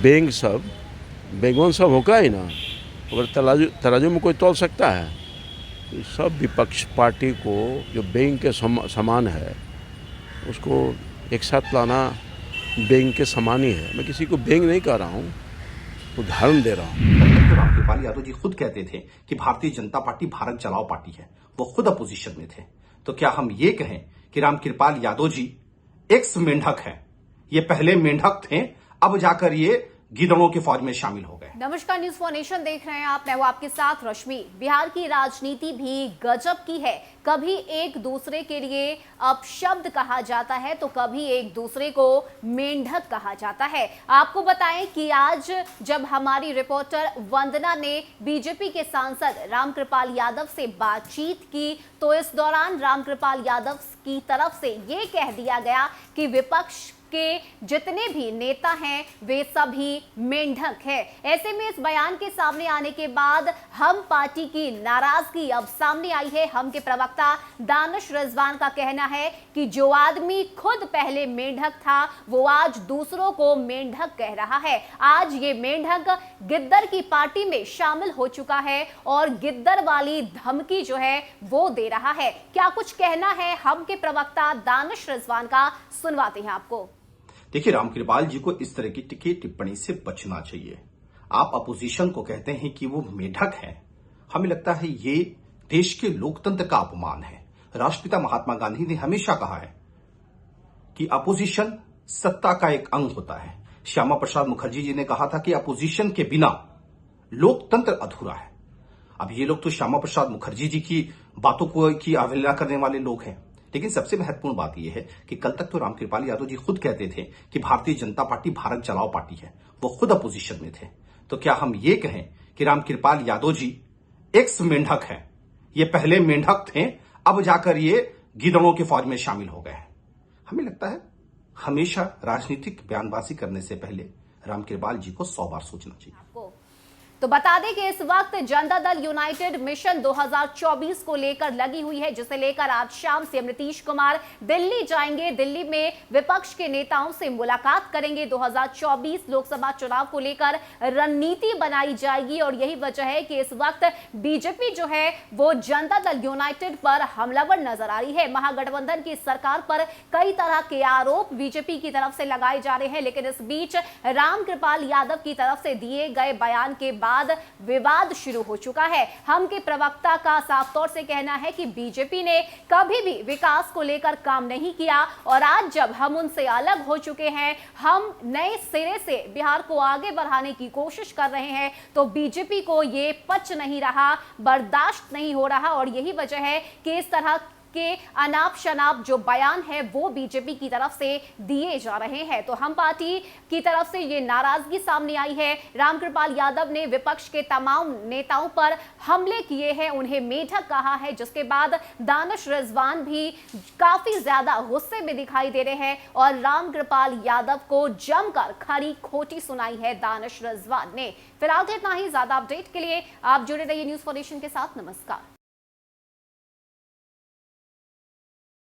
बेंग सब बेगवन सब होगा ही ना, अगर तराजू में कोई तौल सकता है तो सब विपक्ष पार्टी को जो बेंग के समान है उसको एक साथ लाना बेंग के समान ही है। मैं किसी को बेंग नहीं कह रहा हूँ, उदाहरण दे रहा हूँ। रामकृपाल यादव जी खुद कहते थे कि भारतीय जनता पार्टी भारत चलाओ पार्टी है, वो खुद अपोजिशन में थे। तो क्या हम ये कहें कि रामकृपाल यादव जी एक्स मेंढक हैं? ये पहले मेंढक थे, अब जाकर ये गिद्धड़ों की फौज में शामिल हो गए। नमस्कार, न्यूज फॉर नेशन देख रहे हैं आप। मैं हूं आपके साथ रश्मि। बिहार की राजनीति भी गजब की है। कभी एक दूसरे के लिए अपशब्द कहा जाता है तो कभी एक दूसरे को मेंढक कहा जाता है। आपको बताएं कि आज जब हमारी रिपोर्टर वंदना ने बीजेपी के सांसद रामकृपाल यादव से बातचीत की तो इस दौरान रामकृपाल यादव की तरफ से ये कह दिया गया कि विपक्ष के जितने भी नेता हैं वे सभी मेंढक हैं। ऐसे में इस बयान के सामने आने के बाद हम पार्टी की नाराजगी अब सामने आई है। हम के प्रवक्ता दानिश रिजवान का कहना है कि जो आदमी खुद पहले मेंढक था वो आज दूसरों को मेंढक कह रहा है। आज ये मेंढक गिद्दर की पार्टी में शामिल हो चुका है और गिद्दर वाली धमकी जो है वो दे रहा है। क्या कुछ कहना है हम के प्रवक्ता दानिश रिजवान का, सुनवाते हैं आपको। देखिए, रामकृपाल जी को इस तरह की टिप्पणी से बचना चाहिए। आप अपोजिशन को कहते हैं कि वो मेढक है, हमें लगता है ये देश के लोकतंत्र का अपमान है। राष्ट्रपिता महात्मा गांधी ने हमेशा कहा है कि अपोजिशन सत्ता का एक अंग होता है। श्यामा प्रसाद मुखर्जी जी ने कहा था कि अपोजिशन के बिना लोकतंत्र अधूरा है। अब ये लोग तो श्यामा प्रसाद मुखर्जी जी की बातों को की अवहेलना करने वाले लोग हैं। लेकिन सबसे महत्वपूर्ण बात यह है कि कल तक तो रामकृपाल यादव जी खुद कहते थे कि भारतीय जनता पार्टी भारत चलाओ पार्टी है, वो खुद अपोजिशन में थे। तो क्या हम ये कहें कि रामकृपाल यादव जी एक्स मेंढक हैं? ये पहले मेंढक थे, अब जाकर ये गिद्धड़ों की फौज में शामिल हो गए हैं। हमें लगता है हमेशा राजनीतिक बयानबाजी करने से पहले रामकृपाल जी को 100 बार सोचना चाहिए। तो बता दें कि इस वक्त जनता दल यूनाइटेड मिशन 2024 को लेकर लगी हुई है, जिसे लेकर आज शाम से नीतीश कुमार दिल्ली जाएंगे। दिल्ली में विपक्ष के नेताओं से मुलाकात करेंगे। 2024 लोकसभा चुनाव को लेकर रणनीति बनाई जाएगी और यही वजह है कि इस वक्त बीजेपी जो है वो जनता दल यूनाइटेड पर हमलावर नजर आ रही है। महागठबंधन की सरकार पर कई तरह के आरोप बीजेपी की तरफ से लगाए जा रहे हैं, लेकिन इस बीच रामकृपाल यादव की तरफ से दिए गए बयान के बाद विवाद शुरू हो चुका है। हम के प्रवक्ता का साफ तौर से कहना है कि बीजेपी ने कभी भी विकास को लेकर काम नहीं किया और आज जब हम उनसे अलग हो चुके हैं, हम नए सिरे से बिहार को आगे बढ़ाने की कोशिश कर रहे हैं, तो बीजेपी को ये पच नहीं रहा, बर्दाश्त नहीं हो रहा और यही वजह है कि इस तरह के अनाप शनाप जो बयान है वो बीजेपी की तरफ से दिए जा रहे हैं। तो हम पार्टी की तरफ से ये नाराजगी सामने आई है। रामकृपाल यादव ने विपक्ष के तमाम नेताओं पर हमले किए हैं, उन्हें मेढक कहा है, जिसके बाद दानिश रिजवान भी काफी ज्यादा गुस्से में दिखाई दे रहे हैं और रामकृपाल यादव को जमकर खरी खोटी सुनाई है दानिश रिजवान ने। फिलहाल इतना ही। ज्यादा अपडेट के लिए आप जुड़े रहिए न्यूज फॉर नेशन के साथ। नमस्कार।